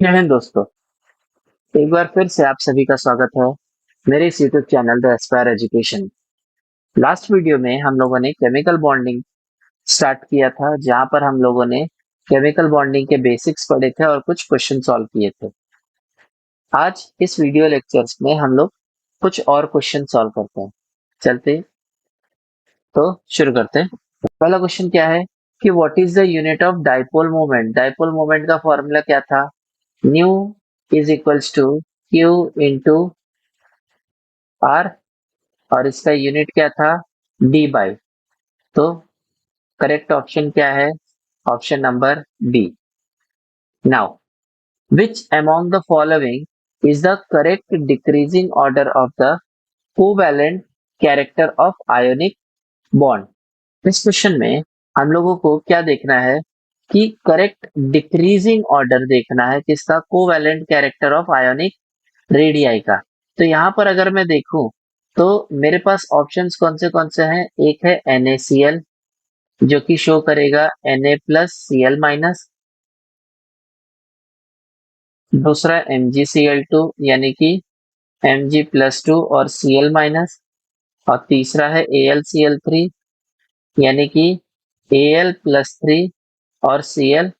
जय हिंद दोस्तों। एक बार फिर से आप सभी का स्वागत है मेरे इस YouTube channel the Aspire education. Last video में हम लोगों ने केमिकल बॉन्डिंग स्टार्ट किया था, जहां पर हम लोगों ने केमिकल बॉन्डिंग के बेसिक्स पढ़े थे और कुछ क्वेश्चन सॉल्व किए थे। आज इस वीडियो लेक्चर्स में हम लोग कुछ और क्वेश्चन सॉल्व करते हैं। चलते तो शुरू करते हैं। पहला क्वेश्चन क्या है कि what is the unit of dipole moment. Dipole moment का फॉर्मूला क्या था? Mu is equals to q into r, और इसका यूनिट क्या था? Debye. तो करेक्ट ऑप्शन क्या है? Option number B. Now which among the following is the correct decreasing order of the covalent character of ionic bond. इस क्वेश्चन में हम लोगों को क्या देखना है कि करेक्ट डिक्रीजिंग ऑर्डर देखना है किसका? Covalent character of ionic radii का। तो यहाँ पर अगर मैं देखूं तो मेरे पास ऑप्शंस कौन से हैं? एक है NaCl जो कि शो करेगा Na+Cl-, दूसरा MgCl2 यानी कि Mg+2 और Cl-, और तीसरा है AlCl3 यानी कि Al+3 और Cl-।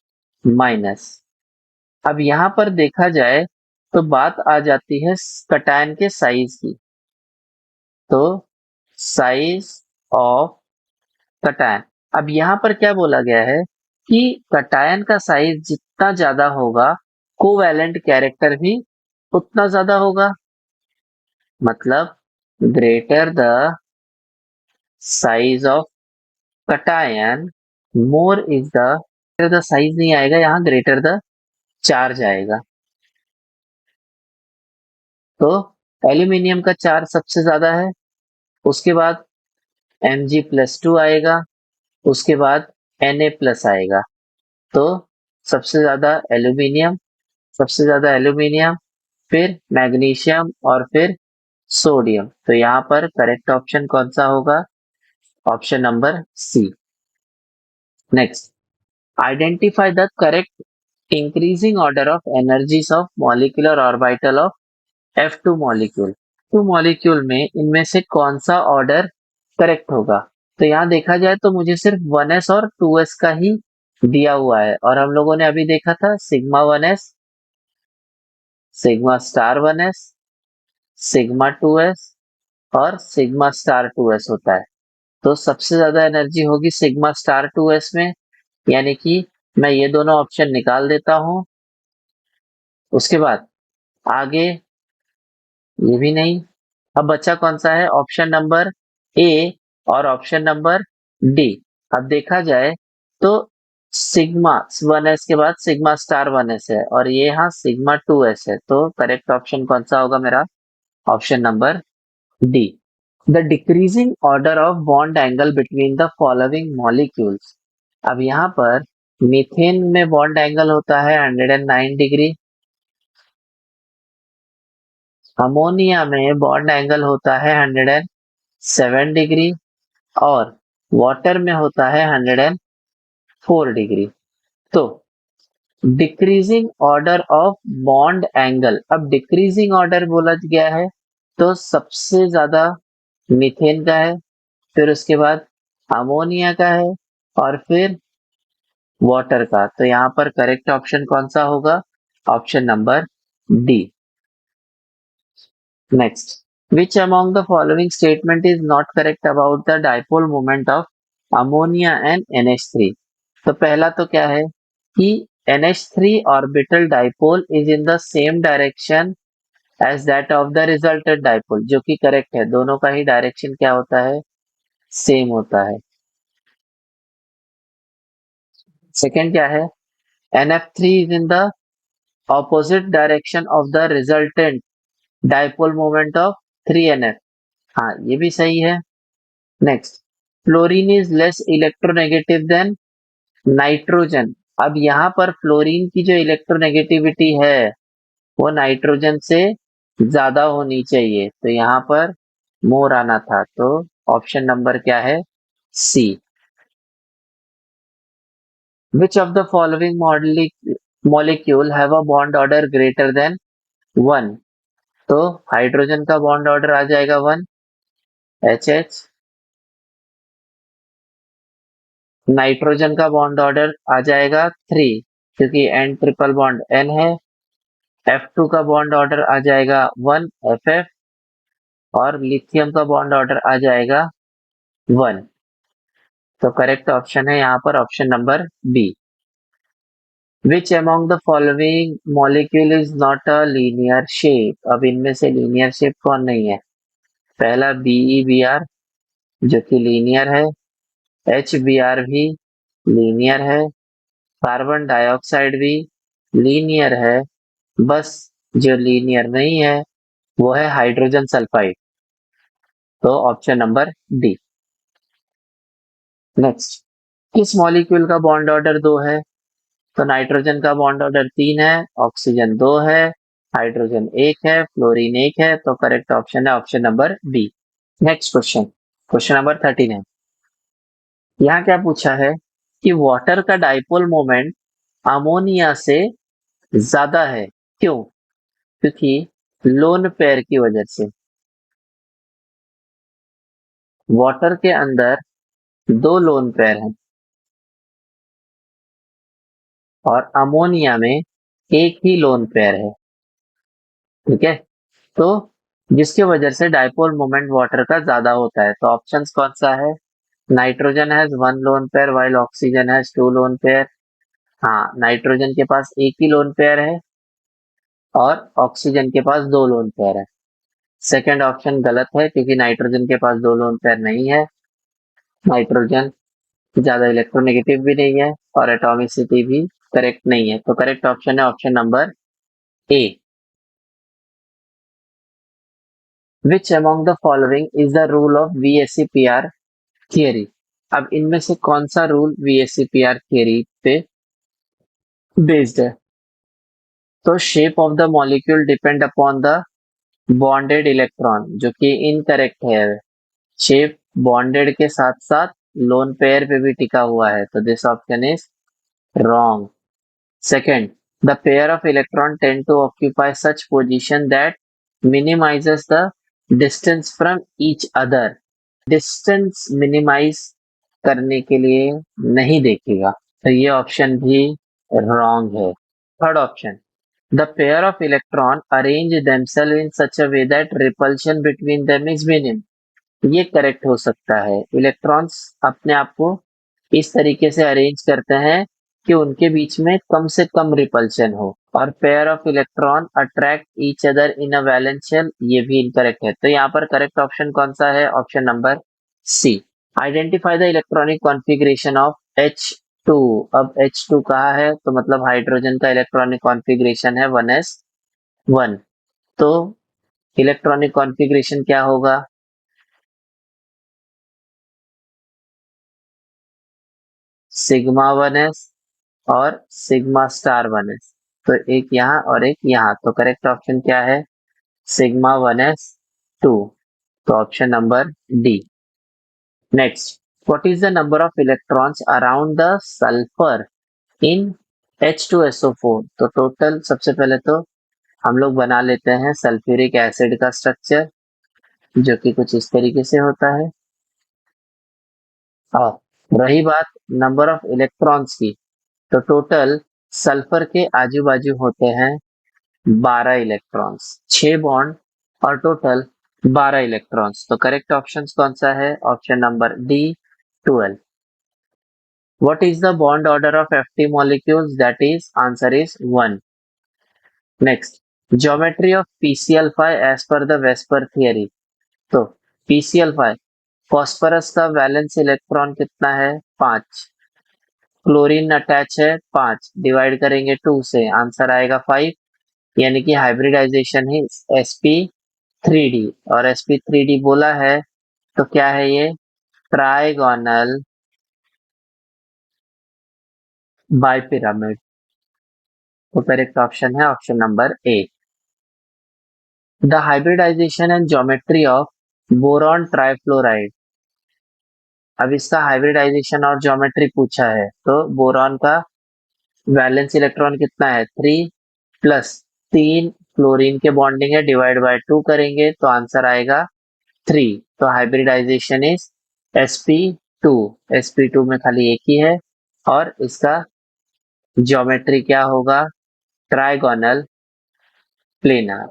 अब यहाँ पर देखा जाए तो बात आ जाती है कटायन के साइज की। तो साइज ऑफ कटायन, अब यहाँ पर क्या बोला गया है कि कटायन का साइज जितना ज्यादा होगा कोवैलेंट कैरेक्टर भी उतना ज्यादा होगा। मतलब greater the size of cation more is the, greater the size नहीं आएगा यहाँ, ग्रेटर द चार्ज आएगा। तो एल्यूमिनियम का चार्ज सबसे ज्यादा है, उसके बाद Mg+2 आएगा, उसके बाद Na+ आएगा। तो सबसे ज्यादा एल्यूमिनियम, सबसे ज्यादा एल्यूमिनियम, फिर मैग्नीशियम और फिर सोडियम। तो यहाँ पर करेक्ट ऑप्शन कौन सा होगा? Option number C. Next, identify the correct increasing order of energies of molecular orbital of F2 molecule. Two molecule में इनमें से कौन सा ऑर्डर करेक्ट होगा? तो यहाँ देखा जाए तो मुझे सिर्फ 1s और 2s का ही दिया हुआ है, और हम लोगों ने अभी देखा था sigma 1s, sigma star 1s, sigma 2s और सिग्मा स्टार 2s होता है। तो सबसे ज्यादा एनर्जी होगी सिग्मा स्टार 2s में, यानी कि मैं ये दोनों ऑप्शन निकाल देता हूं। उसके बाद आगे ये भी नहीं। अब बचा कौन सा है? ऑप्शन नंबर ए और ऑप्शन नंबर डी। अब देखा जाए तो सिग्मा 1s के बाद सिग्मा स्टार 1s है और ये यहाँ सिग्मा 2s है। तो करेक्ट ऑप्शन कौन सा होगा मेरा? Option number D. The decreasing order of bond angle between the following molecules. अब यहाँ पर मीथेन में बॉन्ड एंगल होता है 109 डिग्री, अमोनिया में बॉन्ड एंगल होता है 107 डिग्री, और वाटर में होता है 104 डिग्री। तो decreasing order of bond angle, अब डिक्रीजिंग ऑर्डर बोला गया है तो सबसे ज्यादा मीथेन का है, फिर उसके बाद अमोनिया का है, और फिर वाटर का। तो यहाँ पर करेक्ट ऑप्शन कौन सा होगा? Option number D. Next, which among the following statement is not correct about the dipole moment of ammonia and NH3? तो पहला तो क्या है कि NH3 orbital dipole is in the same direction as that of the resultant dipole, जो कि correct है। दोनों का ही डायरेक्शन क्या होता है? सेम होता है। सेकेंड क्या है? NF3 is in the opposite direction of the resultant dipole moment of 3NF। हाँ, ये भी सही है। Next, fluorine is less electronegative than nitrogen. अब यहाँ पर फ्लोरीन की जो इलेक्ट्रोनेगेटिविटी है वो नाइट्रोजन से ज्यादा होनी चाहिए, तो यहाँ पर मोर आना था। तो ऑप्शन नंबर क्या है? C. Which of the following molecule have a bond order greater than 1, तो हाइड्रोजन का बॉन्ड ऑर्डर आ जाएगा 1, HH। नाइट्रोजन का बॉन्ड ऑर्डर आ जाएगा 3, क्योंकि N ट्रिपल बॉन्ड N है। F2 का बॉन्ड ऑर्डर आ जाएगा 1, FF। और लिथियम का बॉन्ड ऑर्डर आ जाएगा 1। तो करेक्ट ऑप्शन है यहाँ पर option number B. Which among the following molecule is not a linear shape. अब इनमें से लीनियर शेप कौन नहीं है? पहला BeBr जो कि लीनियर है, HBr भी लीनियर है, कार्बन डाइऑक्साइड भी लीनियर है। बस जो लीनियर नहीं है वो है हाइड्रोजन सल्फाइड। तो ऑप्शन नंबर डी। नेक्स्ट, किस मॉलिक्यूल का बॉन्ड ऑर्डर 2 है? तो नाइट्रोजन का बॉन्ड ऑर्डर 3 है, ऑक्सीजन 2 है, हाइड्रोजन 1 है, फ्लोरीन 1 है। तो करेक्ट ऑप्शन है option number B. Next question, question number 13 है। यहाँ क्या पूछा है कि वाटर का डाइपोल मोमेंट अमोनिया से ज्यादा है, क्यों? क्योंकि लोन पेयर की वजह से। वाटर के अंदर 2 लोन पेयर हैं और अमोनिया में एक ही लोन पेयर है। ठीक है, तो जिसकी वजह से डाइपोल मोमेंट वाटर का ज्यादा होता है। तो ऑप्शंस कौन सा है? Nitrogen has 1 lone pair while oxygen has 2 lone pair. हाँ, नाइट्रोजन के पास एक ही लोन पेयर है और ऑक्सीजन के पास 2 लोन पेयर है। सेकंड ऑप्शन गलत है, क्योंकि नाइट्रोजन के पास 2 लोन पेयर नहीं है। नाइट्रोजन ज्यादा इलेक्ट्रोनेगेटिव भी नहीं है और एटॉमिसिटी भी करेक्ट नहीं है। तो करेक्ट ऑप्शन है option number A. Which among the following is the rule of VSEPR theory. अब इनमें से कौन सा रूल VSEPR थियरी पे बेस्ड है? तो shape of the molecule depend upon the bonded electron, जो कि इनकरेक्ट है। शेप बॉन्डेड के साथ साथ लोन पेयर पे भी टिका हुआ है, तो this option is wrong. Second, the pair of electron tend to occupy such position that minimizes the distance from each other. Distance minimize करने के लिए नहीं देखेगा, तो ये ऑप्शन भी रॉन्ग है। Third option, the pair of electron arrange themselves in such a way that repulsion between them is minimum. ये करेक्ट हो सकता है। इलेक्ट्रॉन्स अपने आप को इस तरीके से अरेंज करते हैं कि उनके बीच में कम से कम रिपल्शन हो। और pair of electron attract each other in a valence shell, ये भी इनकरेक्ट है। तो यहाँ पर करेक्ट ऑप्शन कौन सा है? Option number C. Identify the electronic configuration of H2। अब H2 कहा है तो मतलब हाइड्रोजन का इलेक्ट्रॉनिक कॉन्फ़िगरेशन है 1s1। तो इलेक्ट्रॉनिक कॉन्फ़िगरेशन क्या होगा? सिग्मा 1s और सिग्मा स्टार 1s। तो एक यहाँ और एक यहाँ, तो करेक्ट ऑप्शन क्या है? Sigma 1s2। तो option number D. Next, what is the number of electrons around the sulphur in H2SO4। तो टोटल, सबसे पहले तो हम लोग बना लेते हैं सल्फ्यूरिक एसिड का स्ट्रक्चर, जो कि कुछ इस तरीके से होता है। और रही बात नंबर ऑफ इलेक्ट्रॉन्स की, तो टोटल सल्फर के आजू बाजू होते हैं 12 इलेक्ट्रॉन्स, 6 बॉन्ड और टोटल 12 इलेक्ट्रॉन्स। तो करेक्ट ऑप्शन कौन सा है? Option number D, 12। What is the bond order of Ft molecules? That is answer is 1। Next, geometry of PCl5 as per the VSEPR theory. तो PCl5, फॉस्फोरस का valence electron कितना है? 5। Chlorine attach है 5, divide करेंगे 2 से, answer आएगा 5। यानी कि हाइब्रिडाइजेशन है sp3d। और sp3d बोला है तो क्या है ये? ट्राइगोनल बाइपिरामिड। तो करेक्ट ऑप्शन है option number A. The hybridization and geometry of boron trifluoride. अब इसका हाइब्रिडाइजेशन और ज्योमेट्री पूछा है, तो बोरॉन का वैलेंस इलेक्ट्रॉन कितना है 3 प्लस 3 फ्लोरीन के बॉन्डिंग है, डिवाइड बाय 2 करेंगे तो आंसर आएगा 3। तो हाइब्रिडाइजेशन इज sp2। sp2 में खाली एक ही है और इसका ज्योमेट्री क्या होगा, ट्राइगोनल प्लेनर।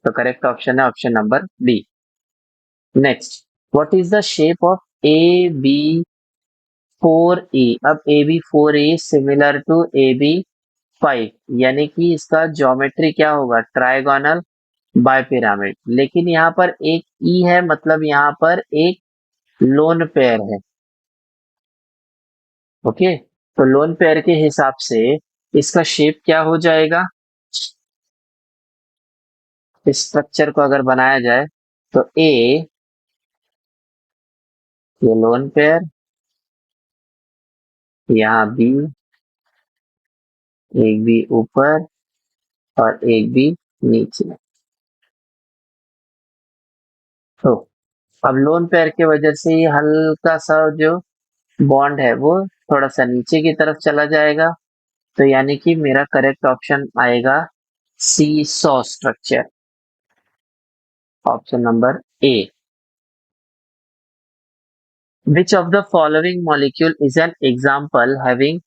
तो करेक्ट ऑप्शन है option number B. Next, what is the shape of AB4E। अब AB4E सिमिलर टू AB5, यानी कि इसका ज्योमेट्री क्या होगा, ट्राइगोनल बाय पिरामिड। लेकिन यहाँ पर एक ई है, मतलब यहाँ पर एक लोन पेयर है। ओके, तो लोन पेयर के हिसाब से इसका शेप क्या हो जाएगा, इस स्ट्रक्चर को अगर बनाया जाए तो ए, ये लोन पेयर, यहाँ बी, एक बी ऊपर और एक बी नीचे। तो अब लोन पेयर की वजह से ये हल्का सा जो बॉन्ड है वो थोड़ा सा नीचे की तरफ चला जाएगा। तो यानी कि मेरा करेक्ट ऑप्शन आएगा seesaw structure, option number A. Which of the following molecule is an example having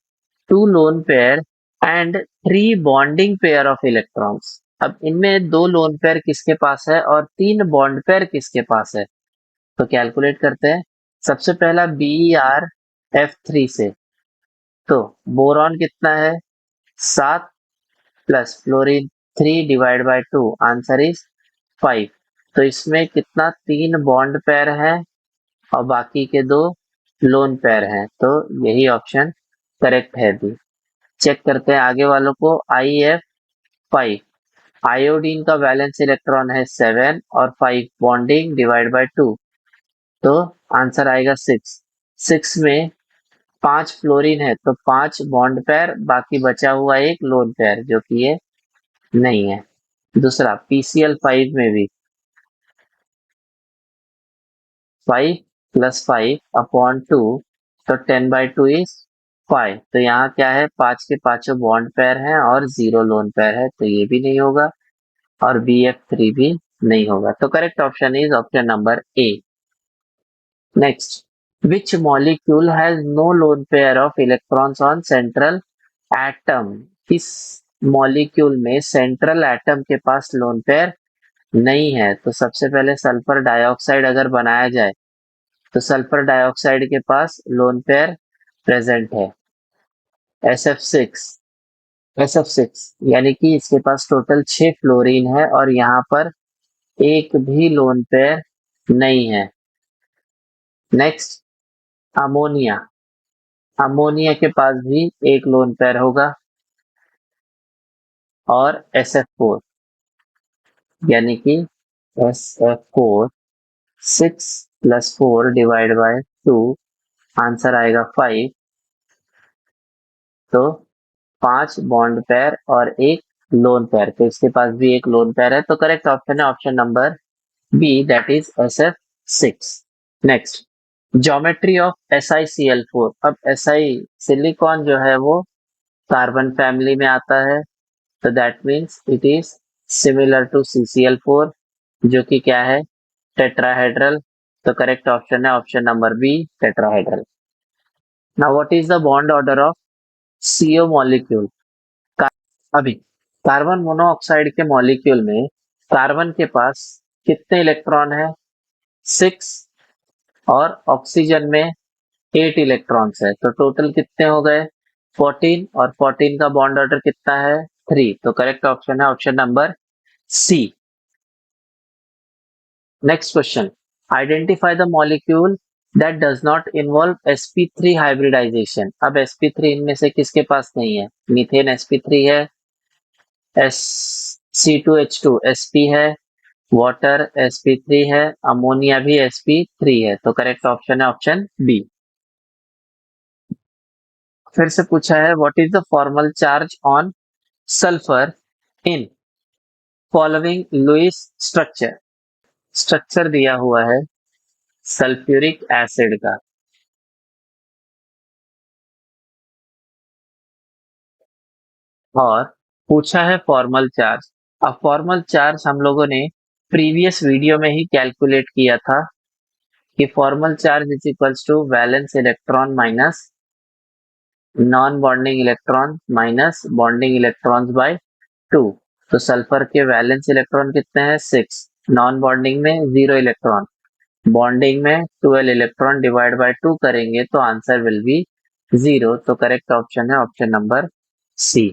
two lone pair and three bonding pair of electrons। अब इनमें दो लोन पेयर किसके पास है और तीन बॉन्ड पेयर किसके पास है, तो कैलकुलेट करते हैं। सबसे पहला BR F3 से, तो बोरॉन कितना है 7 plus fluorine 3 divide by 2, answer is 5। तो इसमें कितना, तीन बॉन्ड पेयर है और बाकी के दो लोन पेयर हैं, तो यही ऑप्शन करेक्ट है भी। चेक करते हैं आगे वालों को। IF5, आयोडीन का वैलेंस इलेक्ट्रॉन है 7 और 5 बॉन्डिंग डिवाइड बाय 2, तो आंसर आएगा 6। 6 में 5 फ्लोरीन है तो 5 बॉन्ड पेयर, बाकी बचा हुआ एक लोन पेयर जो कि ये नहीं है। दूसरा PCl5 में भी 5 प्लस 5 अपॉन 2, तो 10/2 इज 5। तो यहाँ क्या है, पांच के पांचों बॉन्ड पेयर हैं और 0 लोन पेयर है, तो ये भी नहीं होगा और BF3 भी नहीं होगा। तो correct option is option number A. Next, which molecule has no lone pair of electrons on central atom. किस मॉलिक्यूल में सेंट्रल एटम के पास लोन पेयर नहीं है, तो सबसे पहले सल्फर डाइऑक्साइड अगर बनाया जाए तो सल्फर डाइऑक्साइड के पास लोन पेयर प्रेजेंट है SF6। SF6 यानी कि इसके पास टोटल 6 फ्लोरीन है और यहाँ पर एक भी लोन पेयर नहीं है। नेक्स्ट, अमोनिया, अमोनिया के पास भी एक लोन पेयर होगा और SF4, यानी कि SF4 6 plus 4 divide by 2, answer आएगा 5। तो 5 बॉन्ड पेयर और एक लोन पेयर, तो इसके पास भी एक लोन पेयर है, तो करेक्ट ऑप्शन है option number B, that is SF6। Next, geometry of SiCl4। अब Si सिलिकॉन जो है वो कार्बन फैमिली में आता है, तो that means it is similar to CCl4 जो कि क्या है, टेट्राहेड्रल। तो करेक्ट ऑप्शन है option number B, tetrahedral. Now what is the bond order of CO molecule. अभी कार्बन मोनोऑक्साइड के मॉलिक्यूल में कार्बन के पास कितने इलेक्ट्रॉन है 6 और ऑक्सीजन में 8 इलेक्ट्रॉन्स है, तो टोटल कितने हो गए 14, और 14 का बॉन्ड ऑर्डर कितना है 3। तो करेक्ट ऑप्शन है option number C. Next question, identify the molecule that does not involve sp3 hybridization. अब sp3 इनमें से किसके पास नहीं है, मीथेन sp3 है, C2H2 sp है, वाटर sp3 है, अमोनिया भी sp3 है, तो करेक्ट ऑप्शन है ऑप्शन बी। फिर से पूछा है what is the formal charge on sulphur in following Lewis structure. Structure दिया हुआ है सल्फ्यूरिक एसिड का, और पूछा है फॉर्मल चार्ज। अब फॉर्मल चार्ज हम लोगों ने प्रीवियस वीडियो में ही कैलकुलेट किया था कि formal charge is equals to valence electron minus non bonding electron minus bonding electrons by 2। तो सल्फर के वैलेंस इलेक्ट्रॉन कितने हैं 6, नॉन बॉन्डिंग में 0 इलेक्ट्रॉन, बॉन्डिंग में 12 इलेक्ट्रॉन, डिवाइड बाय 2 करेंगे तो आंसर विल बी 0। तो करेक्ट ऑप्शन है option number C.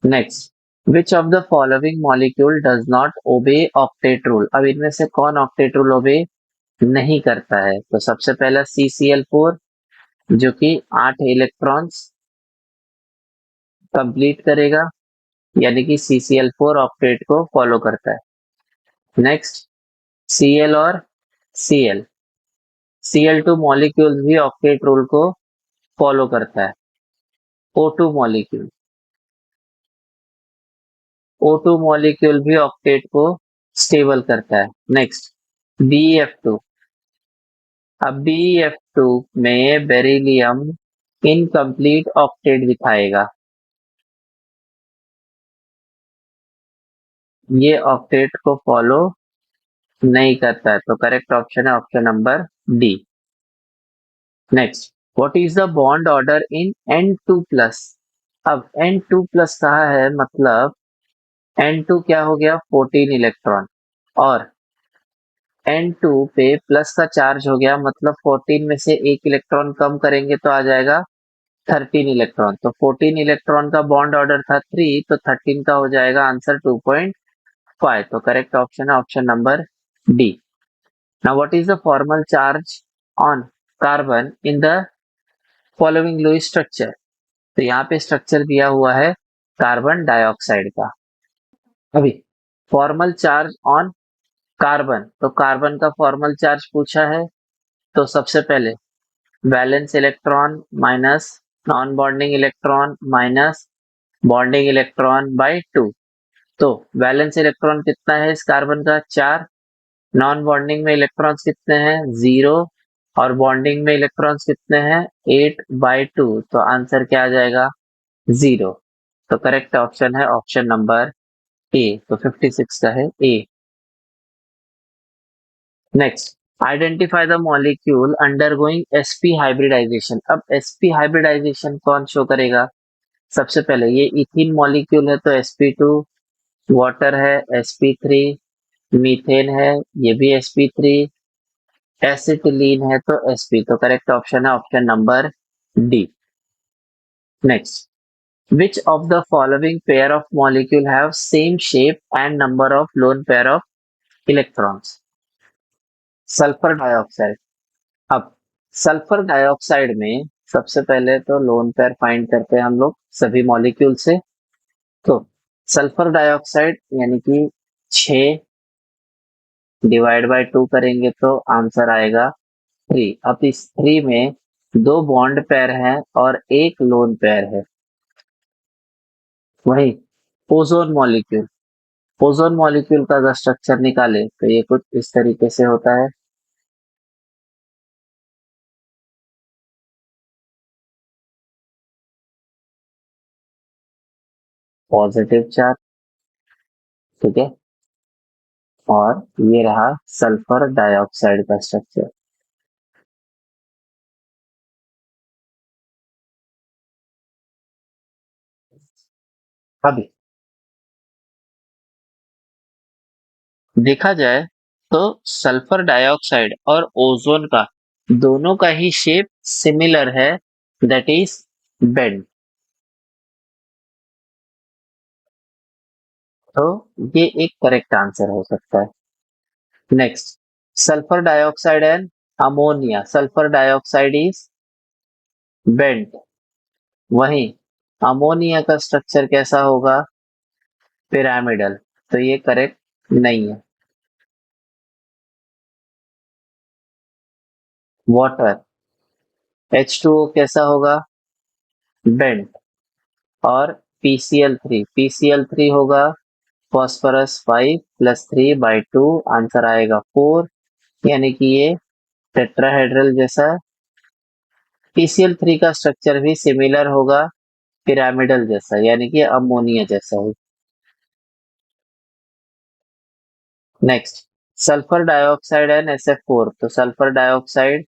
Next, which of the following molecule does not obey octet rule. अब इनमें से कौन ऑक्टेट रूल ओबे नहीं करता है? तो सबसे पहला CCl4 जो कि 8 इलेक्ट्रॉन्स कंप्लीट करेगा, यानी कि CCl4 ऑक्टेट को फॉलो करता है। नेक्स्ट, Cl और Cl, Cl2 मॉलिक्यूल भी ऑक्टेट रूल को फॉलो करता है। O2 मॉलिक्यूल, O2 मॉलिक्यूल भी ऑक्टेट को स्टेबल करता है। Next, BeF2। अब BeF2 में बेरिलियम इनकम्प्लीट ऑक्टेट दिखाएगा, ये ऑक्टेट को फॉलो नहीं करता है। तो करेक्ट ऑप्शन है option number D. Next, what is the bond order in N2 plus. अब N2 प्लस कहा है, मतलब N2 क्या हो गया 14 इलेक्ट्रॉन, और N2 पे प्लस का चार्ज हो गया, मतलब 14 में से एक इलेक्ट्रॉन कम करेंगे तो आ जाएगा 13 इलेक्ट्रॉन। तो 14 इलेक्ट्रॉन का बॉन्ड ऑर्डर था 3, तो 13 का हो जाएगा आंसर 2.5। तो करेक्ट ऑप्शन है option number D. Now what is the formal charge on carbon in the following Lewis structure. तो यहाँ पे स्ट्रक्चर दिया हुआ है कार्बन डाइऑक्साइड का। अभी फॉर्मल चार्ज ऑन कार्बन, तो कार्बन का फॉर्मल चार्ज पूछा है। तो सबसे पहले valence electron minus non bonding electron minus bonding electron by 2। तो वैलेंस इलेक्ट्रॉन कितना है इस कार्बन का 4, नॉन बॉन्डिंग में इलेक्ट्रॉन्स कितने हैं 0, और बॉन्डिंग में इलेक्ट्रॉन्स कितने हैं 8/2। तो आंसर क्या आ जाएगा 0। तो करेक्ट ऑप्शन है ऑप्शन नंबर ए। तो 56 का है A. Next, identify the molecule undergoing sp hybridization. अब sp हाइब्रिडाइजेशन कौन शो करेगा? सबसे पहले ये इथीन मॉलिक्यूल है तो sp2, वाटर है sp3, मीथेन है ये भी sp3, एसिटिलीन है तो sp। तो करेक्ट ऑप्शन है option number D. Next, which of the following pair of molecule have same shape and number of lone pair of electrons? Sulphur dioxide. अब sulphur dioxide में सबसे पहले तो लोन पेयर फाइंड करते हैं हम लोग सभी मॉलिक्यूल से। तो सल्फर डाइऑक्साइड यानी कि 6 डिवाइड बाय 2 करेंगे तो आंसर आएगा 3। अब इस 3 में 2 बॉन्ड पेयर हैं और एक लोन पेयर है। वही ओजोन मॉलिक्यूल, ओजोन मॉलिक्यूल का अगर स्ट्रक्चर निकाले तो ये कुछ इस तरीके से होता है। पॉजिटिव चार्ज, ठीक है, और ये रहा सल्फर डाइऑक्साइड का स्ट्रक्चर। अभी देखा जाए तो सल्फर डाइऑक्साइड और ओजोन का दोनों का ही शेप सिमिलर है, दैट इज बेंड। तो ये एक करेक्ट आंसर हो सकता है। Next, sulphur dioxide and ammonia, sulphur dioxide is bend, वहीं अमोनिया का स्ट्रक्चर कैसा होगा पिरामिडल। तो ये करेक्ट नहीं है। वाटर H2O कैसा होगा बेंड, और PCl3 होगा फॉस्फोरस 5 प्लस 3/2, आंसर आएगा 4, यानी कि ये टेट्राहेड्रल जैसा। PCl3 का स्ट्रक्चर भी सिमिलर होगा पिरामिडल जैसा, यानी कि अमोनिया जैसा हो। Next, sulphur dioxide and SF4। तो सल्फर डाइऑक्साइड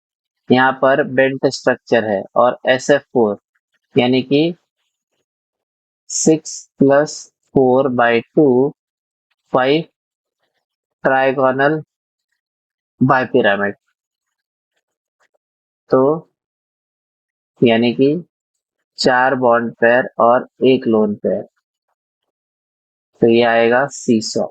यहाँ पर बेंट स्ट्रक्चर है, और SF4 यानी कि 6+4/2 5 ट्राइगोनल बाइपिरामिड। तो यानी कि 4 बॉन्ड पेयर और एक लोन पेयर, तो ये आएगा सीसॉ।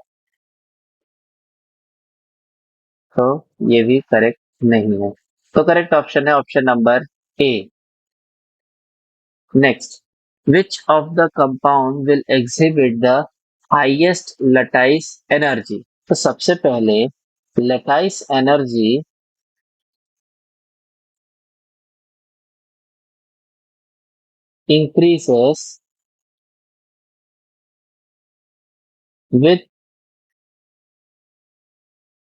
तो ये भी करेक्ट नहीं है। तो करेक्ट ऑप्शन है option number A. Next, which of the compound will exhibit the highest lattice energy. तो सबसे पहले lattice energy increases with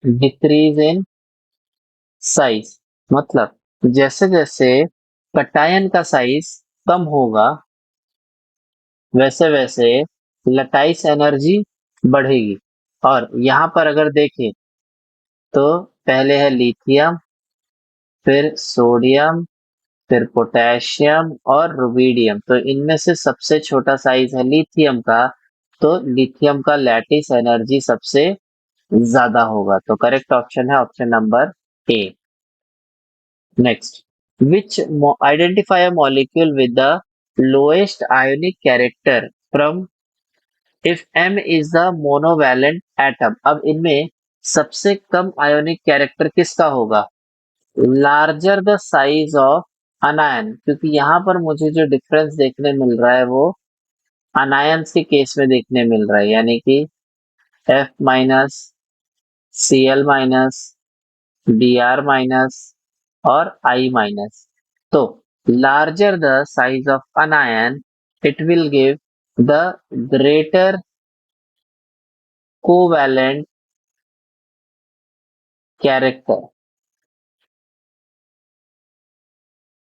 decrease in size। मतलब जैसे जैसे कटायन का साइज कम होगा, वैसे वैसे लटाइस एनर्जी बढ़ेगी। और यहाँ पर अगर देखें तो पहले है लिथियम, फिर सोडियम, फिर पोटेशियम और रुबिडियम। तो इनमें से सबसे छोटा साइज है लिथियम का, तो लिथियम का लैटिस एनर्जी सबसे ज्यादा होगा। तो करेक्ट ऑप्शन है option number A. Next, which identify a molecule with the lowest ionic character from if M is the monovalent atom। अब इनमें सबसे कम आयोनिक कैरेक्टर किसका होगा? लार्जर द साइज ऑफ अनायन, क्योंकि यहाँ पर मुझे जो डिफरेंस देखने मिल रहा है वो अनायंस के केस में देखने मिल रहा है, यानी कि F-, Cl-, Br- और I-। तो larger the size of anion, it will give the greater covalent character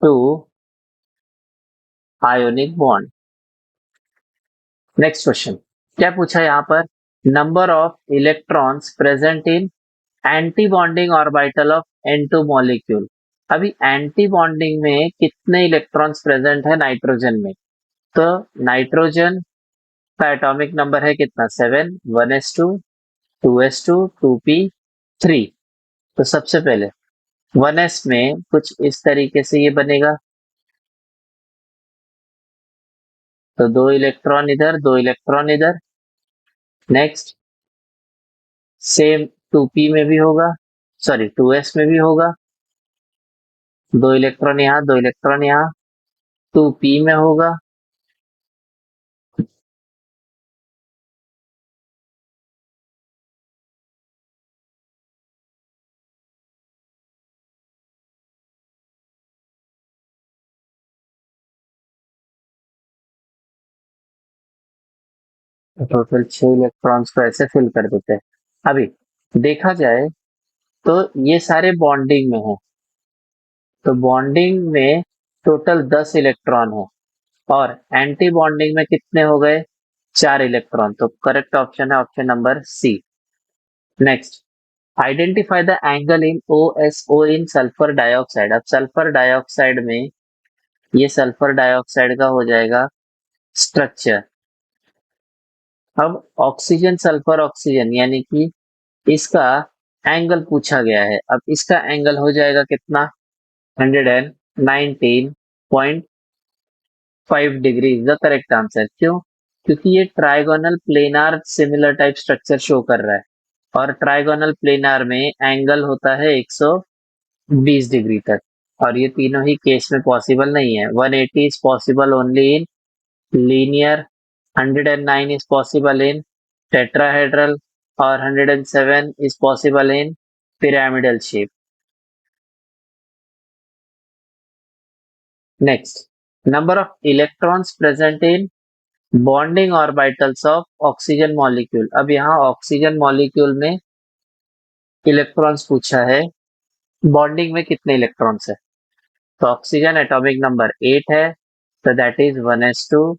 to ionic bond। Next question, क्या पूछा यहाँ पर? Number of electrons present in anti bonding orbital of N2 molecule. अभी anti bonding में कितने electrons present है nitrogen में? तो नाइट्रोजन का एटॉमिक नंबर है कितना? 7, 1s2, 2s2, 2p3। तो सबसे पहले 1s में कुछ इस तरीके से ये बनेगा, तो 2 इलेक्ट्रॉन इधर, 2 इलेक्ट्रॉन इधर। नेक्स्ट, सेम 2p में भी होगा, सॉरी 2s में भी होगा, 2 इलेक्ट्रॉन यहाँ, 2 इलेक्ट्रॉन यहाँ। 2p में होगा, तो फिर 6 इलेक्ट्रॉन्स को ऐसे फिल कर देते हैं। अभी देखा जाए तो ये सारे बॉन्डिंग में है, तो बॉन्डिंग में टोटल 10 इलेक्ट्रॉन है, और एंटी बॉन्डिंग में कितने हो गए? 4 इलेक्ट्रॉन। तो करेक्ट ऑप्शन है option number C. Next, identify the angle in OSO in sulphur dioxide. अब सल्फर डाइऑक्साइड में ये सल्फर डाइऑक्साइड का हो जाएगा स्ट्रक्चर। अब ऑक्सीजन सल्फर ऑक्सीजन यानी कि इसका एंगल पूछा गया है। अब इसका एंगल हो जाएगा कितना? 119.5 degree is the correct answer. क्यों? क्योंकि ये trigonal planar similar type structure show कर रहा है, और ट्राइगोनल प्लेनार में एंगल होता है 120 डिग्री तक, और ये तीनों ही केस में पॉसिबल नहीं है। 180 is possible only in linear, 109 is possible in tetrahedral, और 107 is possible in pyramidal shape. Next, number of electrons present in bonding orbitals of oxygen molecule. अब यहाँ ऑक्सीजन मॉलिक्यूल में इलेक्ट्रॉन्स पूछा है, बॉन्डिंग में कितने इलेक्ट्रॉन्स है? तो ऑक्सीजन एटॉमिक नंबर 8 है, तो that is 1s2,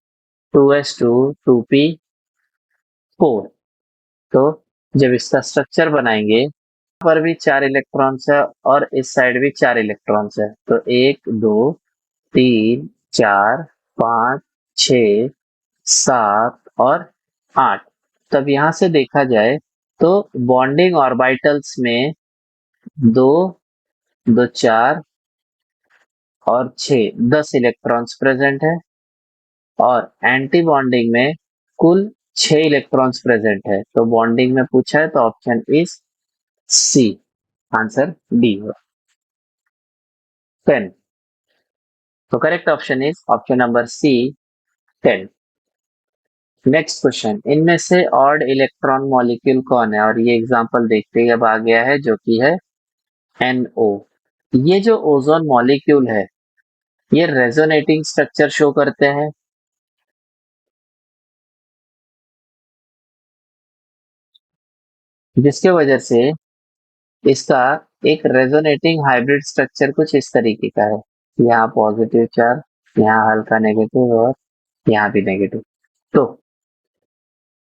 2s2, 2p4। तो जब इसका स्ट्रक्चर बनाएंगे, यहाँ पर भी 4 इलेक्ट्रॉन्स है और इस साइड भी 4 इलेक्ट्रॉन्स है, तो 1 2 3 4 5 6 7 और 8। तब यहां से देखा जाए तो बॉन्डिंग ऑर्बिटल्स में 2 2 4 और 6 10 इलेक्ट्रॉन्स प्रेजेंट है, और एंटी बॉन्डिंग में कुल 6 इलेक्ट्रॉन्स प्रेजेंट है। तो बॉन्डिंग में पूछा है तो option is C, answer D है 10। तो correct option is option number C, 10। Next question, इनमें से ऑड इलेक्ट्रॉन मॉलिक्यूल कौन है? और ये एग्जांपल देखते ही अब आ गया है, जो कि है NO। ये जो ओजोन मॉलिक्यूल है, ये रेजोनेटिंग स्ट्रक्चर शो करते हैं, जिसके वजह से इसका एक रेजोनेटिंग हाइब्रिड स्ट्रक्चर कुछ इस तरीके का है। यहाँ पॉजिटिव चार्ज, यहाँ हल्का नेगेटिव और यहाँ भी नेगेटिव। तो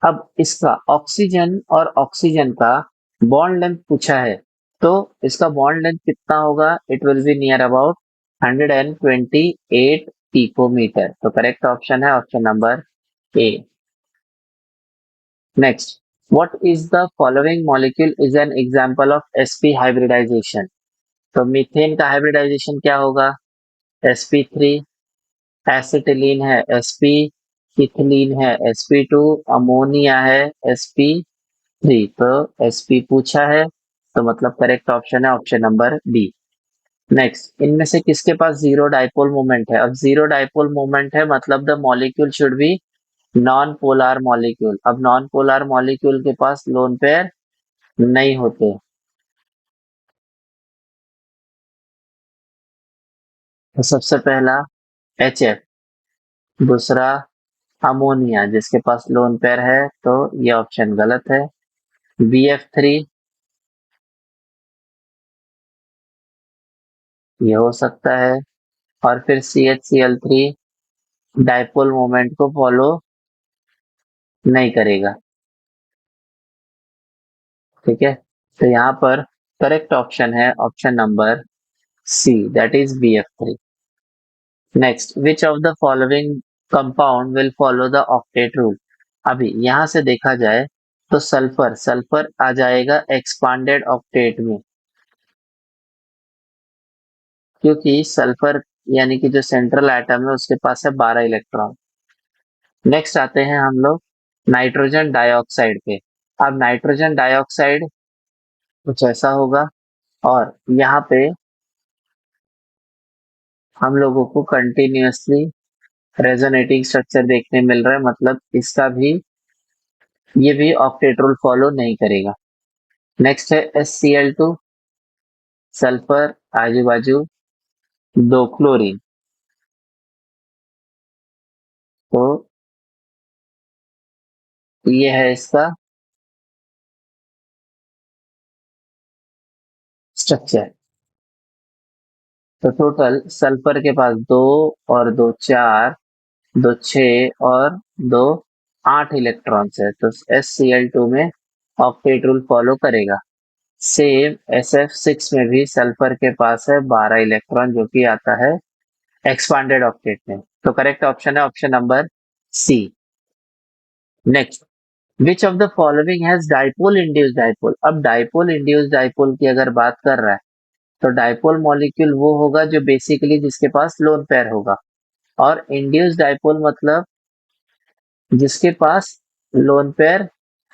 अब इसका ऑक्सीजन और ऑक्सीजन का बॉन्ड लेंथ पूछा है, तो इसका बॉन्ड लेंथ कितना होगा? It will be near about 128 picometer. तो करेक्ट ऑप्शन है option number A. Next, what is the following molecule is an example of sp hybridization? तो मीथेन का हाइब्रिडाइजेशन क्या होगा? sp3। एसिटिलीन है sp, इथिलीन है sp2, अमोनिया है sp3। तो sp पूछा है, तो मतलब करेक्ट ऑप्शन है ऑप्शन नंबर बी। नेक्स्ट, इनमें से किसके पास जीरो डाइपोल मोमेंट है? अब जीरो डाइपोल मोमेंट है मतलब the molecule should be non polar molecule. अब नॉन पोलर मॉलिक्यूल के पास लोन पेयर नहीं होते। तो सबसे पहला HF, दूसरा अमोनिया जिसके पास लोन पेयर है, तो ये ऑप्शन गलत है। BF3 ये हो सकता है, और फिर CHCl3 डाइपोल मोमेंट को फॉलो नहीं करेगा। ठीक है, तो यहाँ पर करेक्ट ऑप्शन है option number C, that is BF3। Next, which of the following compound will follow the octet rule? अभी यहां से देखा जाए तो सल्फर सल्फर आ जाएगा एक्सपांडेड ऑक्टेट में, क्योंकि सल्फर यानी कि जो सेंट्रल एटम है उसके पास है 12 इलेक्ट्रॉन। नेक्स्ट आते हैं हम लोग नाइट्रोजन डाइऑक्साइड पे। अब नाइट्रोजन डाइऑक्साइड कुछ ऐसा होगा, और यहाँ पे हम लोगों को कंटिन्यूअसली रेजोनेटिंग स्ट्रक्चर देखने मिल रहा है, मतलब इसका भी ये भी ऑक्टेट रूल फॉलो नहीं करेगा। नेक्स्ट है SCl2, सल्फर आजू बाजू 2 क्लोरीन। तो ये है इसका स्ट्रक्चर। तो टोटल सल्फर के पास 2 और 2 4, 2 6 और 2 8 इलेक्ट्रॉन्स है, तो SCl2 में ऑक्टेट रूल फॉलो करेगा। सेम SF6 में भी सल्फर के पास है 12 इलेक्ट्रॉन, जो कि आता है एक्सपांडेड ऑक्टेट में। तो करेक्ट ऑप्शन है option number C. Next, which of the following has dipole induced dipole? अब डाइपोल इंड्यूस्ड डाइपोल की अगर बात कर रहा है, तो डाइपोल मॉलिक्यूल वो होगा जो बेसिकली जिसके पास लोन पेयर होगा, और इंड्यूस्ड डाइपोल मतलब जिसके पास लोन पेयर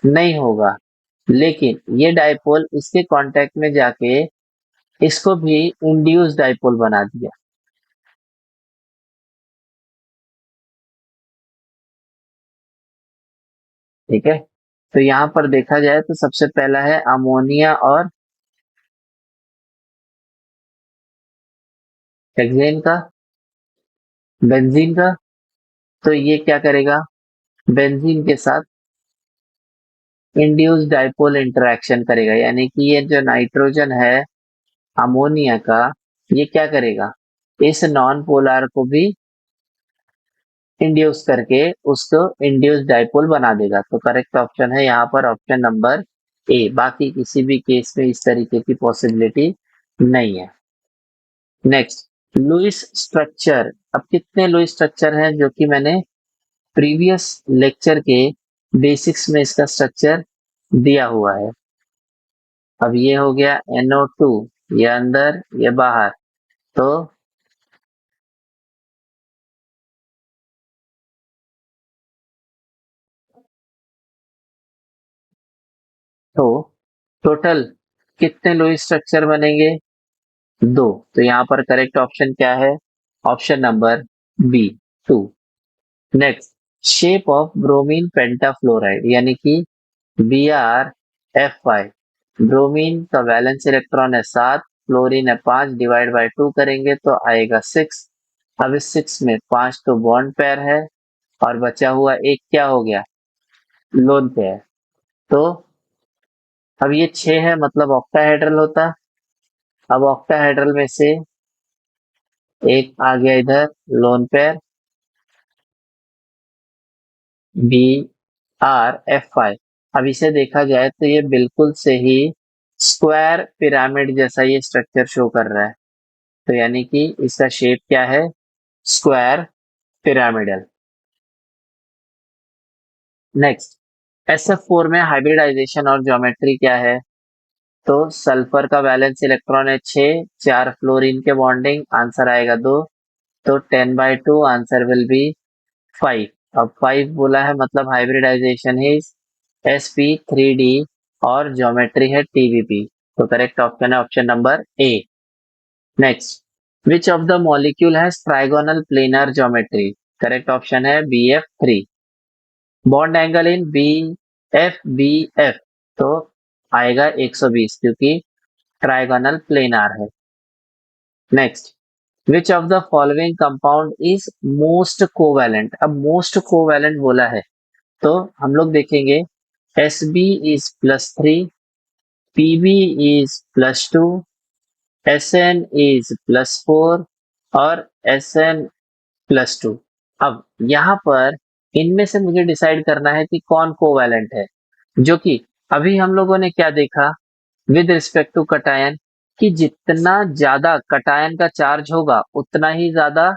नहीं होगा, लेकिन ये डाइपोल इसके कांटेक्ट में जाके इसको भी इंड्यूस्ड डाइपोल बना दिया। ठीक है, तो यहाँ पर देखा जाए तो सबसे पहला है अमोनिया और हेक्सेन का, बेंजीन का। तो ये क्या करेगा? बेंजीन के साथ इंड्यूस्ड डाइपोल इंटरेक्शन करेगा, यानी कि ये जो नाइट्रोजन है अमोनिया का, ये क्या करेगा? इस नॉन पोलर को भी इंड्यूस करके उसको इंड्यूस डाइपोल बना देगा। तो करेक्ट ऑप्शन है यहाँ पर ऑप्शन नंबर ए। बाकी किसी भी केस में इस तरीके की पॉसिबिलिटी नहीं है। Next, Lewis structure. अब कितने लुईस स्ट्रक्चर हैं जो कि मैंने प्रीवियस लेक्चर के बेसिक्स में इसका स्ट्रक्चर दिया हुआ है। अब ये हो गया NO2, ये अंदर ये बाहर। तो तो टोटल कितने लुईस स्ट्रक्चर बनेंगे? दो। तो यहाँ पर करेक्ट ऑप्शन क्या है? Option number B, 2। Next, shape of bromine pentafluoride यानी कि BrF5। ब्रोमीन का वैलेंस इलेक्ट्रॉन है 7, फ्लोरीन है 5, डिवाइड बाय 2 करेंगे तो आएगा 6। अब इस 6 में 5 तो बॉन्ड पेयर है और बचा हुआ एक क्या हो गया? Lone pair. तो अब ये 6 है मतलब ऑक्टाहेड्रल होता। अब ऑक्टाहेड्रल में से एक आ गया इधर लोन पेयर BrF5। अब इसे देखा जाए तो ये बिल्कुल से ही स्क्वायर पिरामिड जैसा ये स्ट्रक्चर शो कर रहा है। तो यानी कि इसका शेप क्या है? Square pyramidal. नेक्स्ट, SF4 में हाइब्रिडाइजेशन और ज्योमेट्री क्या है? तो सल्फर का वैलेंस इलेक्ट्रॉन है 6, 4 फ्लोरीन के बॉन्डिंग, आंसर आएगा 2। तो 10/2 आंसर विल बी 5। अब 5 बोला है मतलब हाइब्रिडाइजेशन है sp3d और ज्योमेट्री है TVP। तो करेक्ट ऑप्शन है option number A. Next, which of the molecule has trigonal planar geometry? Correct option है BF3। Bond angle in BFBF तो आएगा 120 क्योंकि ट्राइगोनल प्लेनार है। Next, which of the following compound is most covalent? अब most covalent बोला है तो हम लोग देखेंगे Sb is +3, Pb is +2, Sn is +4 और Sn+2। अब यहाँ पर इनमें से मुझे डिसाइड करना है कि कौन कोवैलेंट है, जो कि अभी हम लोगों ने क्या देखा विद रिस्पेक्ट टू कटायन कि जितना ज्यादा कटायन का चार्ज होगा उतना ही ज्यादा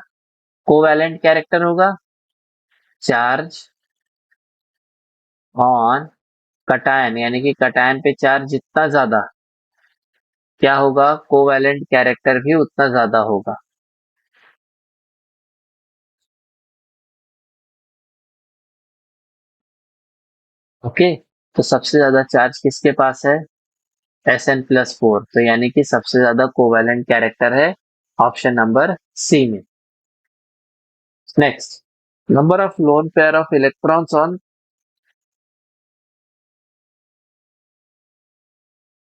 कोवैलेंट कैरेक्टर होगा। चार्ज ऑन कटायन यानी कि कटायन पे चार्ज जितना ज्यादा क्या होगा, कोवैलेंट कैरेक्टर भी उतना ज्यादा होगा। ओके, तो सबसे ज्यादा चार्ज किसके पास है? Sn+4। तो यानी कि सबसे ज्यादा कोवैलेंट कैरेक्टर है ऑप्शन नंबर सी में। Next, number of loan pair of electrons on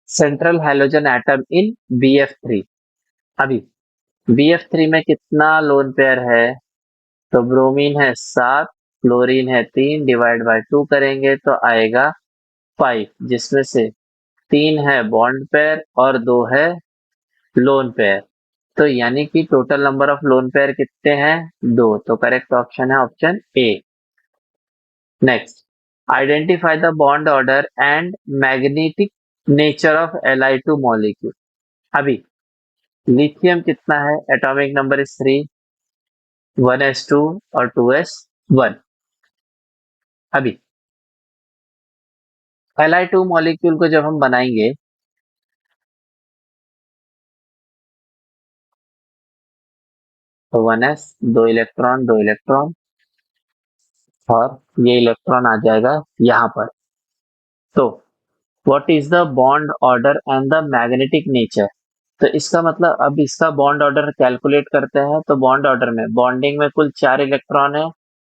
central halogen atom in BF3। अभी BF3 में कितना लोन पेयर है? तो ब्रोमीन है 7, फ्लोरीन है 3, डिवाइड बाय 2 करेंगे तो आएगा 5, जिसमें से 3 है बॉन्ड पेयर और 2 है लोन पेयर। तो यानी कि total number of lone pair कितने हैं? 2। तो करेक्ट ऑप्शन है option A. Next, identify the bond order and magnetic nature of Li2 molecule. अभी लिथियम कितना है? एटॉमिक नंबर इज 3, 1s2 और 2s1। अभी Li2 मॉलिक्यूल को जब हम बनाएंगे तो 1s, 2 इलेक्ट्रॉन 2 इलेक्ट्रॉन और ये इलेक्ट्रॉन आ जाएगा यहाँ पर। तो what is the bond order and the magnetic nature? तो इसका मतलब अब इसका बॉन्ड ऑर्डर कैलकुलेट करते हैं। तो बॉन्ड ऑर्डर में बॉन्डिंग में कुल 4 इलेक्ट्रॉन है,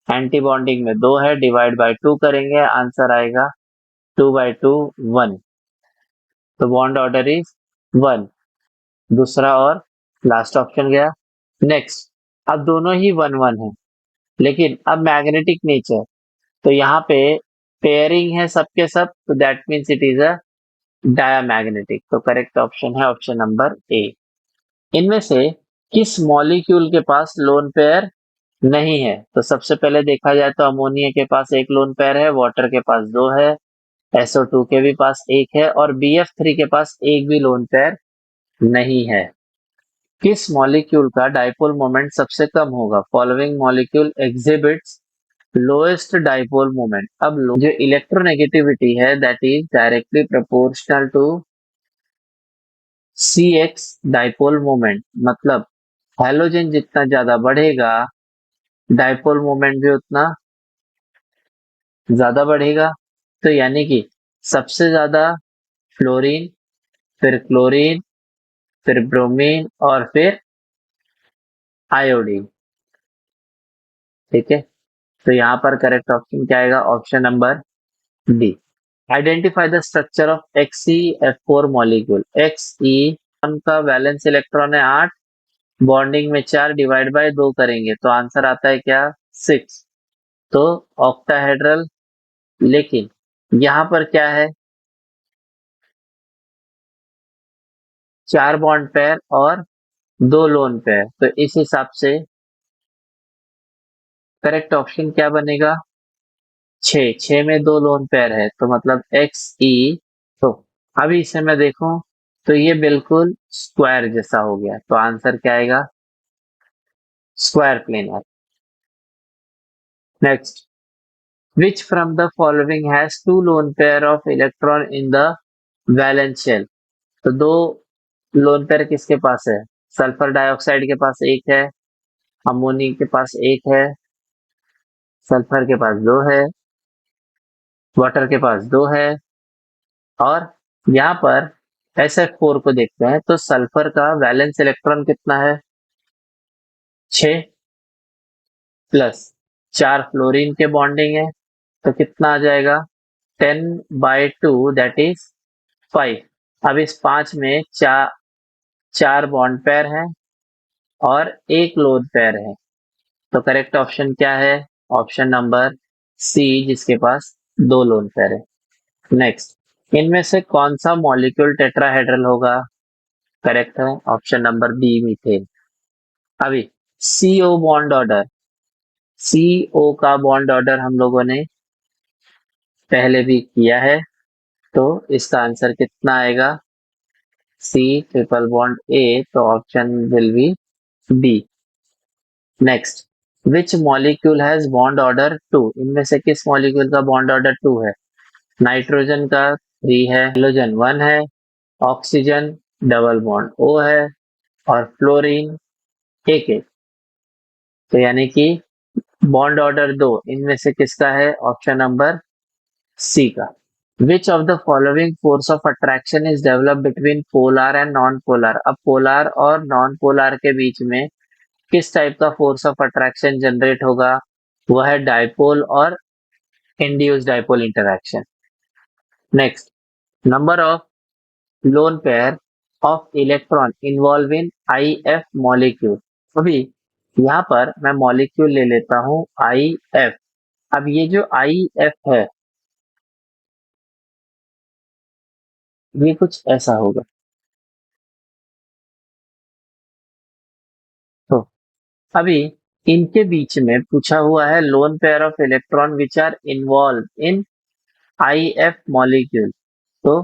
एंटी बॉन्डिंग में 2 है, डिवाइड बाय 2 करेंगे आंसर आएगा 2/2 1। तो बॉन्ड ऑर्डर इज 1। दूसरा और लास्ट ऑप्शन गया। नेक्स्ट, अब दोनों ही 1 1 है लेकिन अब मैग्नेटिक नेचर तो यहाँ पे पेयरिंग है सबके सब, तो that means it is a diamagnetic. तो करेक्ट ऑप्शन है ऑप्शन नंबर ए। इनमें से किस मॉलिक्यूल के पास लोन पेयर नहीं है। तो सबसे पहले देखा जाए तो अमोनिया के पास एक लोन पेयर है, वाटर के पास दो है, SO2 के भी पास एक है और BF3 के पास एक भी लोन पेयर नहीं है। किस मॉलिक्यूल का डाइपोल मोमेंट सबसे कम होगा? Following molecule exhibits lowest dipole moment. अब जो इलेक्ट्रोनेगेटिविटी है that is directly proportional to CX dipole moment, मतलब हैलोजन जितना ज्यादा बढ़ेगा डाइपोल मोमेंट भी उतना ज्यादा बढ़ेगा। तो यानी कि सबसे ज्यादा फ्लोरीन, फिर क्लोरीन, फिर ब्रोमीन और फिर आयोडीन। ठीक है, तो यहाँ पर करेक्ट ऑप्शन क्या आएगा? Option number D. Identify the structure of XeF4 molecule. Xe का वैलेंस इलेक्ट्रॉन है 8, बॉन्डिंग में 4, डिवाइड बाय 2 करेंगे तो आंसर आता है क्या? 6। तो ऑक्टाहेड्रल। लेकिन यहाँ पर क्या है? 4 बॉन्ड पेयर और 2 लोन पेयर, तो इस हिसाब से करेक्ट ऑप्शन क्या बनेगा? 6। 6 में 2 लोन पेयर है तो मतलब Xe। तो अभी इसे मैं देखूं तो ये बिल्कुल स्क्वायर जैसा हो गया, तो आंसर क्या आएगा? Square planar. Next, which from the following has two lone pair of electron in the valence shell? तो दो लोन पेयर किसके पास है? सल्फर डाइऑक्साइड के पास एक है, अमोनिया के पास एक है, सल्फर के पास दो है, वाटर के पास दो है और यहाँ पर SF4 को देखते हैं तो सल्फर का वैलेंस इलेक्ट्रॉन कितना है? 6 प्लस 4 फ्लोरीन के बॉन्डिंग है तो कितना आ जाएगा? 10/2 दैट इज 5। अब इस 5 में चार बॉन्ड पेयर हैं और एक लोन पेयर है, तो करेक्ट ऑप्शन क्या है? ऑप्शन नंबर सी, जिसके पास 2 लोन पेयर है। नेक्स्ट, इनमें से कौन सा मॉलिक्यूल टेट्राहेड्रल होगा? करेक्ट है ऑप्शन नंबर बी, मीथेन। अभी CO बॉन्ड ऑर्डर, CO का बॉन्ड ऑर्डर हम लोगों ने पहले भी किया है, तो इसका आंसर कितना आएगा? C ट्रिपल बॉन्ड A, तो option will be B. Next, which molecule has bond order 2? इनमें से किस मॉलिक्यूल का बॉन्ड ऑर्डर 2 है? नाइट्रोजन का 3 है, हाइड्रोजन 1 है, ऑक्सीजन डबल बॉन्ड O है और फ्लोरीन एक है। तो यानी कि बॉन्ड ऑर्डर 2 इनमें से किसका है? ऑप्शन नंबर सी का। विच of the following force of attraction is develop between polar and non polar? अब पोलर और नॉन पोलर के बीच में किस टाइप का फोर्स ऑफ अट्रैक्शन जनरेट होगा? वह है डाइपोल और induce dipole interaction. Next, number of loan pair of electron involve in IF molecule. अभी यहाँ पर मैं मॉलिक्यूल ले लेता हूँ IF। अब ये जो IF है ये कुछ ऐसा होगा। तो अभी इनके बीच में पूछा हुआ है lone pair of electron which are involve in IF molecule, तो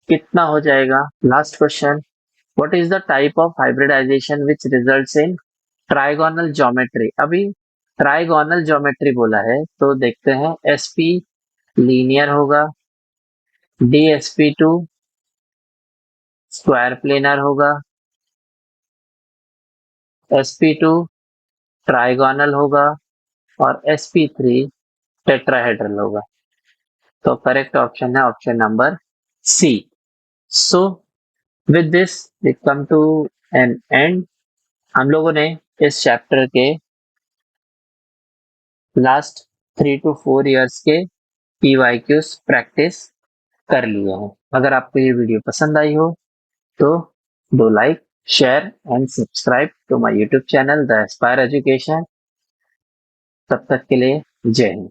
कितना हो जाएगा? Last question, what is the type of hybridization which results in trigonal geometry? अभी ट्राइगोनल ज्योमेट्री बोला है तो देखते हैं। SP लीनियर होगा, DSP2 स्क्वायर प्लेनर होगा, SP2 ट्राइगोनल होगा और SP3 टेट्राहेड्रल होगा। तो करेक्ट ऑप्शन है option number C. So with this we come to an end. हम लोगों ने इस चैप्टर के लास्ट 3 to 4 years के PYQs प्रैक्टिस कर लिए हैं। अगर आपको ये वीडियो पसंद आई हो तो do like, share and subscribe to my YouTube channel the Aspire Education. तब तक के लिए जय हिंद।